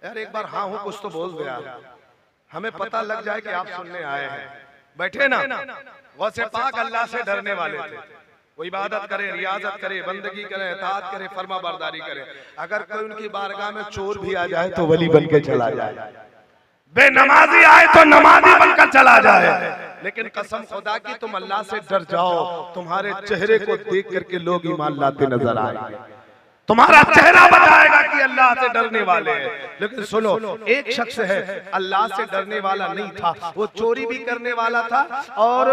यार एक बार हाँ हो कुछ तो बोल दो यार, हमें पता लग जाए कि आप सुनने आए हैं। बैठे ना, गौसे पाक अल्लाह से डरने वाले थे। वो इबादत करे, रियाजत करे, बंदगी करे, इताअत करे, फरमा बरदारी करे। अगर कोई उनकी बारगाह में चोर भी आ जाए तो वली बन के चला जाए, बेनमाजी आए तो नमाजी बनकर चला जाए। लेकिन कसम खुदा की तुम अल्लाह से डर जाओ, तुम्हारे चेहरे को देख करके लोग ईमान लाते नजर आएंगे, तुम्हारा चेहरा बताएगा कि अल्लाह से डरने वाले हैं। लेकिन सुनो, एक शख्स है अल्लाह से डरने वाला नहीं था, वो चोरी भी करने वाला था और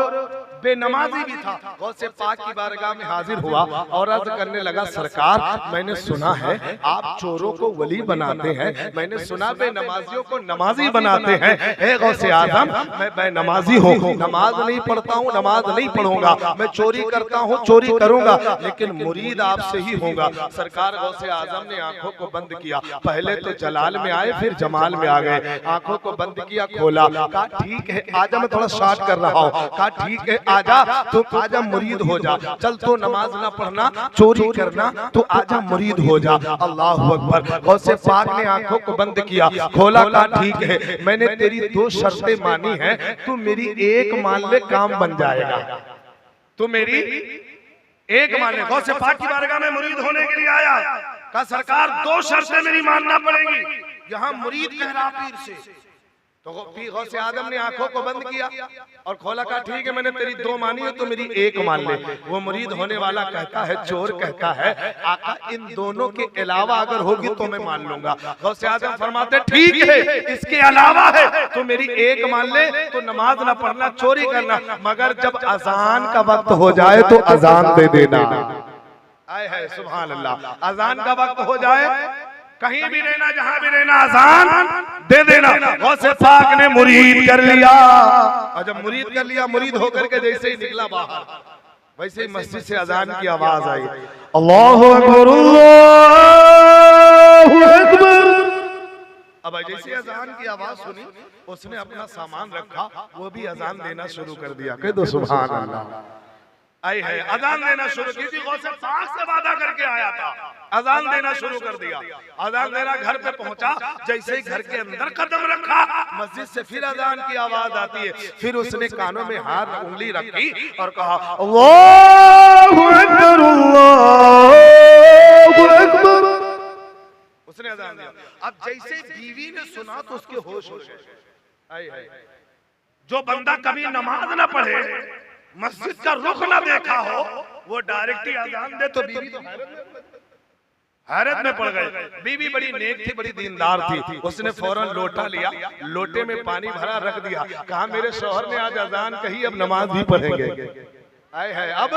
बेनमाजी भी था। गौसे पाक की बारगाह में हाजिर हुआ और अर्ज करने लगा, सरकार मैंने सुना है आप चोरों को वली बनाते हैं, मैंने सुना बेनमाजियों को नमाजी बनाते हैं। ए गौसे आजम, मैं बेनमाजी हूँ, नमाज नहीं पढ़ता हूँ, नमाज नहीं पढ़ूंगा, मैं चोरी करता हूँ, चोरी करूंगा, लेकिन मुरीद आपसे ही होगा। सरकार गौसे आजम ने आंखों को बंद किया, पहले तो जलाल में आए फिर जमाल में आ गए। आंखों को बंद किया, खोला, कहा ठीक है आजा, मैं थोड़ा शॉर्ट कर रहा हूँ, कहा ठीक है आजा, तो आजा मुरीद हो जा, चल तो नमाज ना पढ़ना, चोरी करना, तो आजा मुरीद हो जा। अल्लाह अकबर। गौसे पाक ने आंखों को बंद किया, खोला, कहा ठीक है मैंने तेरी 2 शर्तें मानी हैं, तू मेरी एक मान ले काम बन जाएगा, तू मेरी एक मान ले। गौसे पाक की बारगाह में मुरीद होने के लिए आया, कहा सरकार 2 शर्तें मेरी मानना पड़ेगी। यहाँ मुरीद कह रहा पीर से, तो गौसे आदम ने आंखों को बंद किया और खोला, कहा ठीक है मैंने तेरी 2 मानी है तो मेरी एक मान ले। वो मुरीद होने वाला कहता है, चोर कहता है, आका इन दोनों के अलावा अगर होगी तो मैं मान लूंगा। गौसे आदम फरमाते ठीक है इसके अलावा है तो मेरी एक मान ले, तो नमाज ना पढ़ना, चोरी करना, मगर जब अजान का वक्त हो जाए तो अजान दे देना। आए है सुभान अल्लाह, अजान का वक्त हो जाए कहीं भी रहना, जहां भी रहना, अजान दे देना। गौसे पाक ने मुरीद कर लिया, और जब मुरीद कर लिया, मुरीद होकर के जैसे ही निकला बाहर, वैसे ही मस्जिद से अजान की आवाज आई, अल्लाहु अकबर, अल्लाहु अकबर। अब जैसे अजान की आवाज सुनी, उसने अपना सामान रखा, वो भी अजान देना शुरू कर दिया। कह दो सुभान अल्लाह। आई है अजान देना शुरू की थी, गौसे पाक से वादा करके आया था, अजान देना शुरू कर दिया। अजान देना घर पे पहुंचा, जैसे ही घर के अंदर कदम रखा, मस्जिद से फिर अजान की आवाज आती है। फिर उसने कानों में हाथ उंगली रखी और कहा अल्लाहु अकबर, अल्लाहु अकबर। उसने अजान दिया। अब जैसे बीवी ने सुना तो उसके होश हो गए। आई है जो बंदा कभी नमाज ना पढ़े, मस्जिद का रुख ना देखा हो, वो डायरेक्ट ही अजान दे तो बीवी तो हैरत में पड़ गए। बीवी बड़ी नेक थी, बड़ी दीनदार थी, उसने फौरन लोटा लिया, लोटे में पानी भरा रख दिया, कहा मेरे शौहर ने आज अजान कही, अब नमाज भी पढ़ेंगे। आए है अब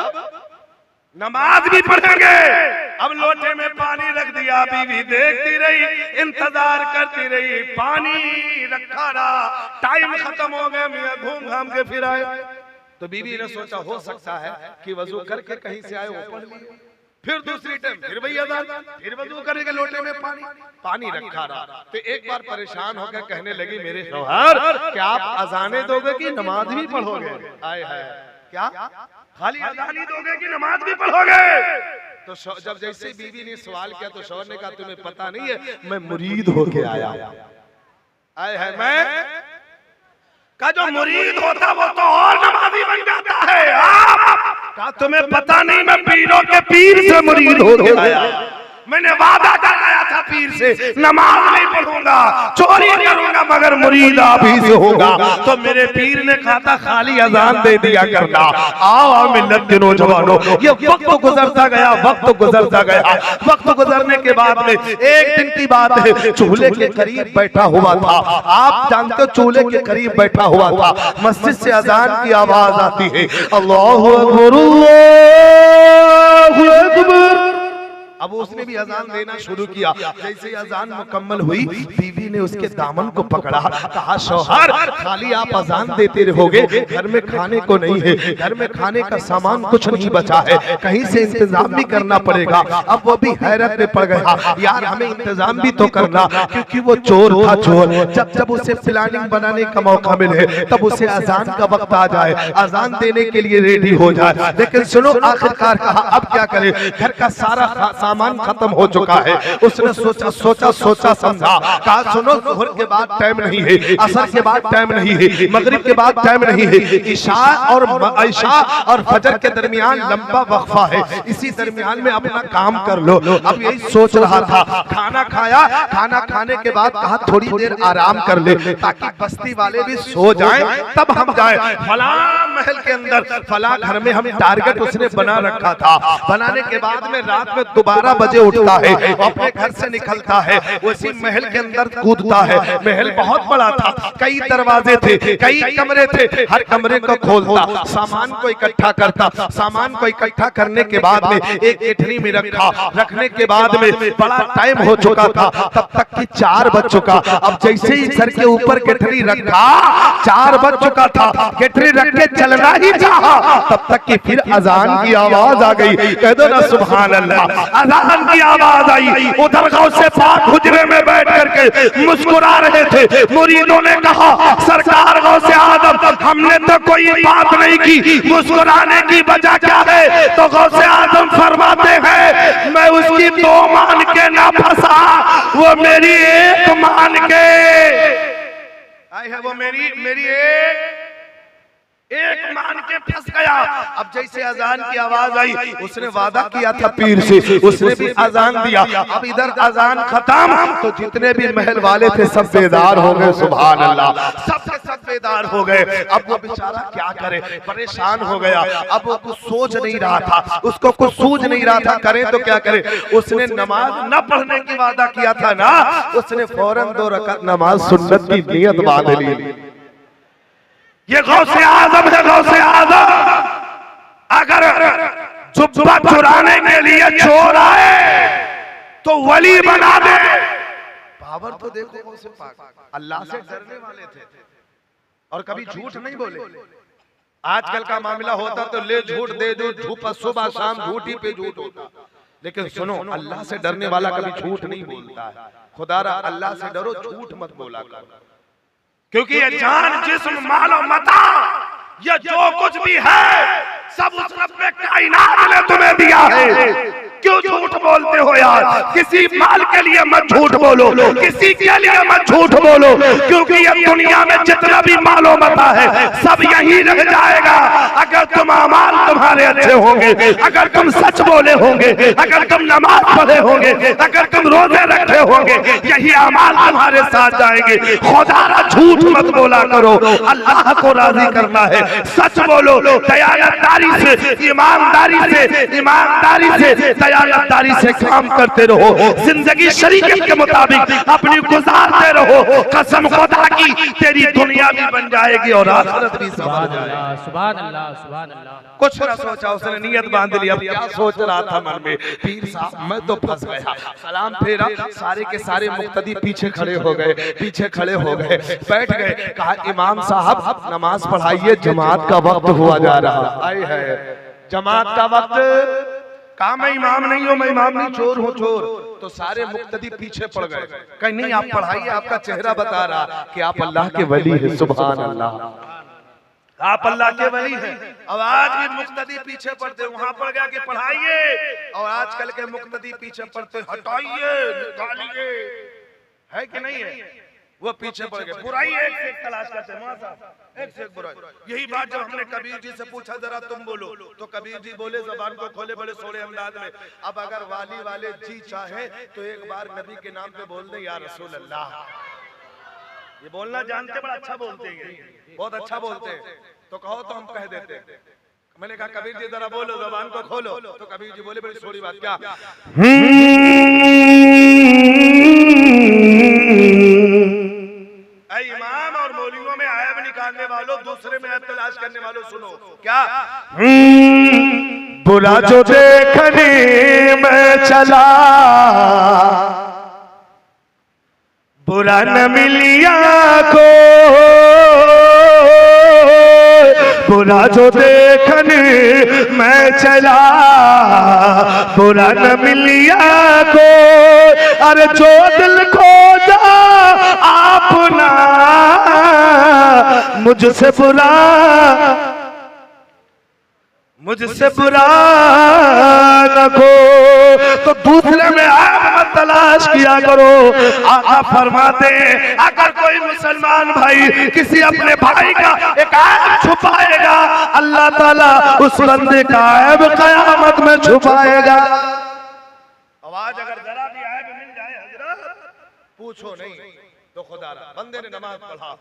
नमाज भी पढ़ेंगे। अब लोटे में पानी रख दिया, बीवी देखती रही, इंतजार करती रही, पानी रखा रहा, टाइम खत्म हो गया, मियां घूम घाम के फिर आए। तो बीवी ने सोचा हो सकता है कि वजू करके कहीं से आए, वो पढ़ लिए। फिर दूसरी टाइम फिर वही अजान, फिर वजू करके लोटे में पानी रखा रहा। तो एक बार परेशान होकर कहने लगी, मेरे शौहर क्या आप अजाने दोगे कि नमाज भी पढ़ोगे? आए है क्या खाली अजान ही दोगे कि नमाज भी पढ़ोगे? तो जब जैसे बीवी ने सवाल किया तो शौहर ने कहा तुम्हें पता नहीं है मैं मुरीद होके आया। आए है मैं का जो मुरीद होता वो तो और नमाजी बन जाता है। का तुम्हें पता नहीं मैं पीरों के पीर से मुरीद होके आया, मैंने वादा कराया था पीर से, नमाज नहीं पढ़ूंगा, चोरी करूंगा, मगर मुरीद आप ही से होगा। तो मेरे पीर ने कहा था खाली अजान दे दिया करना। आओ मिल्लत के नौजवानों, ये वक्त गुजरता गया, वक्त गुजरता गया। वक्त गुजरने के बाद में एक दिन की बात है, चूल्हे के करीब बैठा हुआ था, आप जानते हो चूल्हे के करीब बैठा हुआ था, मस्जिद से अजान की आवाज आती है, अल्लाहु अकबर, अल्लाहु अकबर। अब उसने भी अजान देना शुरू किया। जैसे ही अजान मुकम्मल हुई, बीवी ने उसके दामन को पकड़ा, कहा शौहर खाली आप अजान देते रहोगे, घर में खाने को नहीं है, घर में खाने का सामान कुछ नहीं बचा है, कहीं से इंतजाम भी करना पड़ेगा। अब वो भी हैरत में पड़ गया, यार हमें इंतजाम भी तो करना, क्योंकि वो चोर था चोर। जब जब उसे प्लानिंग बनाने का मौका मिले, तब उसे अजान का वक्त आ जाए, अजान देने के लिए रेडी हो जाए। लेकिन सुनो आखिरकार कहा अब क्या करे, घर का सारा सामान खत्म हो चुका है। उसने सोचा समझा, कहा सुनो ज़ोहर के बाद टाइम नहीं है, असर के बाद टाइम नहीं है, मगरिब के बाद टाइम नहीं है, ईशा और फजर के दरमियान लंबा वक्फा है, इसी दरमियान में अपना काम कर लो। अब यही सोच रहा था, खाना खाया, खाना खाने के बाद कहा थोड़ी देर आराम कर ले ताकि बस्ती वाले भी सो जाएं, तब हम जाएं। फला महल के अंदर फला घर में हम टारगेट उसने बना रखा था। बनाने के बाद में रात में 12 बजे उठता है, अपने घर से निकलता है, उसी महल के अंदर कूदता है। महल बहुत बड़ा था, कई दरवाजे थे, कई कमरे थे, हर कमरे को खोलता, सामान को इकट्ठा करता। सामान को इकट्ठा करने के बाद में एक गठरी में रखा। रखने के बाद में बड़ा टाइम हो चुका था, तब तक कि 4 बज चुका। अब जैसे ही सर के ऊपर गठरी रखा, 4 बज चुका था, गठरी रख के चलना ही चाहा, तब तक कि फिर अजान की आवाज आ गई। कह दो ना सुभान अल्लाह। अजान की आवाज आई, उधर गौसे पाक हुजरे में बैठ करके मुस्कुरा रहे थे। मुरीदों ने कहा सरकार गौसे आदम, हमने तो कोई बात नहीं की, मुस्कुराने की वजह क्या है? तो गौसे आदम फरमाते हैं मैं उसकी 2 मान के ना फंसा, वो मेरी 1 मान के आई है, वो मेरी एक मान के फंस गया। अब जैसे अजान की आवाज आई, उसने वादा किया था पीर से, उसने भी अजान दिया। अब इधर अजान खत्म तो जितने भी महल वाले थे सब बेदार हो गए, सुभान अल्लाह, सब बेदार हो गए। अब वो बेचारा क्या करे, परेशान हो गया। अब वो कुछ सोच नहीं रहा था, उसको कुछ सूझ नहीं रहा था, करे तो क्या करे। उसने नमाज न पढ़ने की वादा किया था ना, उसने फौरन 2 रकात नमाज सुन्नत की नियत बांध ली। ये गौसे आज़म है, गौसे आज़म। अगर जुब्बा चुराने के लिए चोर आए तो वली बना दे। पावर तो देखो गौसे पाक, अल्लाह से डरने वाले थे और कभी झूठ नहीं बोले। आजकल का मामला होता तो ले झूठ दे दो, झूठ सुबह शाम झूठ ही पे झूठ होता। लेकिन सुनो, अल्लाह से डरने वाला कभी झूठ नहीं बोलता है। खुदारा अल्लाह से डरो, झूठ मत बोला करो, क्योंकि ये जान जिस्म माल और मता, ये जो कुछ भी है सब उस रब कायनात ने तुम्हें दिया है। क्यों झूठ बोलते हो यार? किसी माल के लिए मत झूठ बोलो, किसी के लिए मत झूठ बोलो, क्योंकि ये दुनिया में जितना भी मालो मता है सब यही रह जाएगा। अगर तुम अमाल तुम्हारे अच्छे होंगे, अगर तुम सच बोले होंगे, अगर तुम नमाज पढ़े होंगे, अगर तुम रोजे रखे होंगे, यही अमाल तुम्हारे साथ जाएंगे। खुदारा झूठ मत बोला करो, अल्लाह को राजी करना है। सच बोलो, दयालतदारी से, ईमानदारी से दयालतदारी से काम करते रहो, जिंदगी शरीयत के मुताबिक अपनी गुजारते रहो। कसम खुदा की तेरी दुनिया भी बन जाएगी और आखिरत भी। सुभान अल्लाह, सुभान अल्लाह, सुभान अल्लाह। कुछ ना सोचा, उसने नियत बांध ली। अब क्या सोच रहा था मन में, पीर साहब मैं तो फंस गया। सलाम फेरा, सारे के सारे मुक्तदी पीछे खड़े हो गए, बैठ गए। कहा इमाम साहब नमाज पढ़ाइए, जमात का वक्त हुआ जा रहा। आई है जमात का वक्त। कहा मैं इमाम नहीं हूं, मैं इमाम नहीं, चोर हूं चोर। तो सारे मुक्तदी पीछे पड़ गए। कहीं नहीं, आप पढ़ाइए, आपका चेहरा बता रहा कि आप अल्लाह के वली हैं। सुभान अल्लाह, आप अल्लाह के वली हैं। अब आज भी मुक्तदी पीछे पड़ते, वहां पड़ गया कि पढ़ाइए, और आजकल के मुक्तदी पीछे पड़ते हटाइए, निकालिए, है कि नहीं है? वो पीछे पड़ गए। बुराई एक से एक तलाश करते, एक से एक बुराई। यही बात जब हमने कबीर जी से पूछा जरा तुम बोलो, तो कबीर जी बोले जबान को खोले बड़े सोड़े अंदाज में, अब अगर वाली वाले जी चाहे तो एक बार नबी के नाम पे बोल दे या रसूल अल्लाह। ये बोलना जानते, बड़ा अच्छा बोलते हैं, बहुत अच्छा बोलते हैं। तो कहो तो हम कह देते। मैंने कहा कबीर जी जरा बोलो, जबान को खोलो। तो कबीर जी बोले बड़ी सोड़ी बात, क्या इमाम और मौलवियों में ऐब निकालने वालों, दूसरे में ऐब तलाश करने वालों, सुनो क्या। बुरा जो देखने में चला, बुरा न मिलिया को, बुरा जो देखने में चला, बुरा न मिलिया को। अरे जो दिल खोजा अपना, मुझसे मुझसे बुरा न को तो दूसरे में ऐब मत तलाश किया करो। आका फरमाते हैं अगर कोई मुसलमान भाई किसी अपने भाई का एक ऐब छुपाएगा, अल्लाह ताला उस बंदे का ऐब कयामत में छुपाएगा। आवाज अगर जरा भी ऐब मिल जाए हजरत पूछो नहीं तो खुदा बंदे ने नमाज पढ़ा,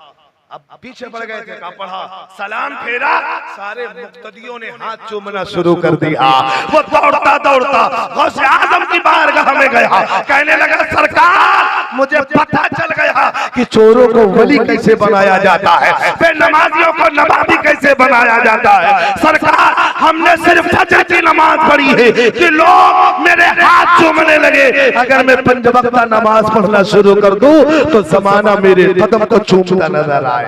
अब पीछे पड़ गए थे, कहा पढ़ा, सलाम फेरा, सारे मुक्तदियों ने हाथ चूमना शुरू कर दिया। वो दौड़ता दौड़ता गौसे आजम की बारगाह में गया, कहने लगा सरकार मुझे पता चल गया कि चोरों को वली कैसे बनाया जाता है, बेनमाजियों को नमाजी कैसे बनाया जाता है। सरकार हमने सिर्फ फजर की नमाज पढ़ी है कि लोग मेरे हाथ चूमने लगे, अगर मैं 5 वक्त नमाज पढ़ना शुरू कर दूं तो जमाना मेरे कदम को चूमता नजर आएगा।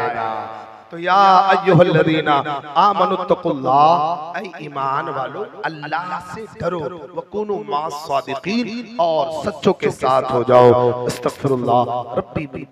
तो या अय्युहल्लज़ीना आमनुत्तकुल्लाह, ऐ ईमान वालो अल्लाह से डरो, वकुनु मास सादिकीन, और सच्चों के साथ हो जाओ। अस्तगफिरुल्लाह रब्बी बिकुल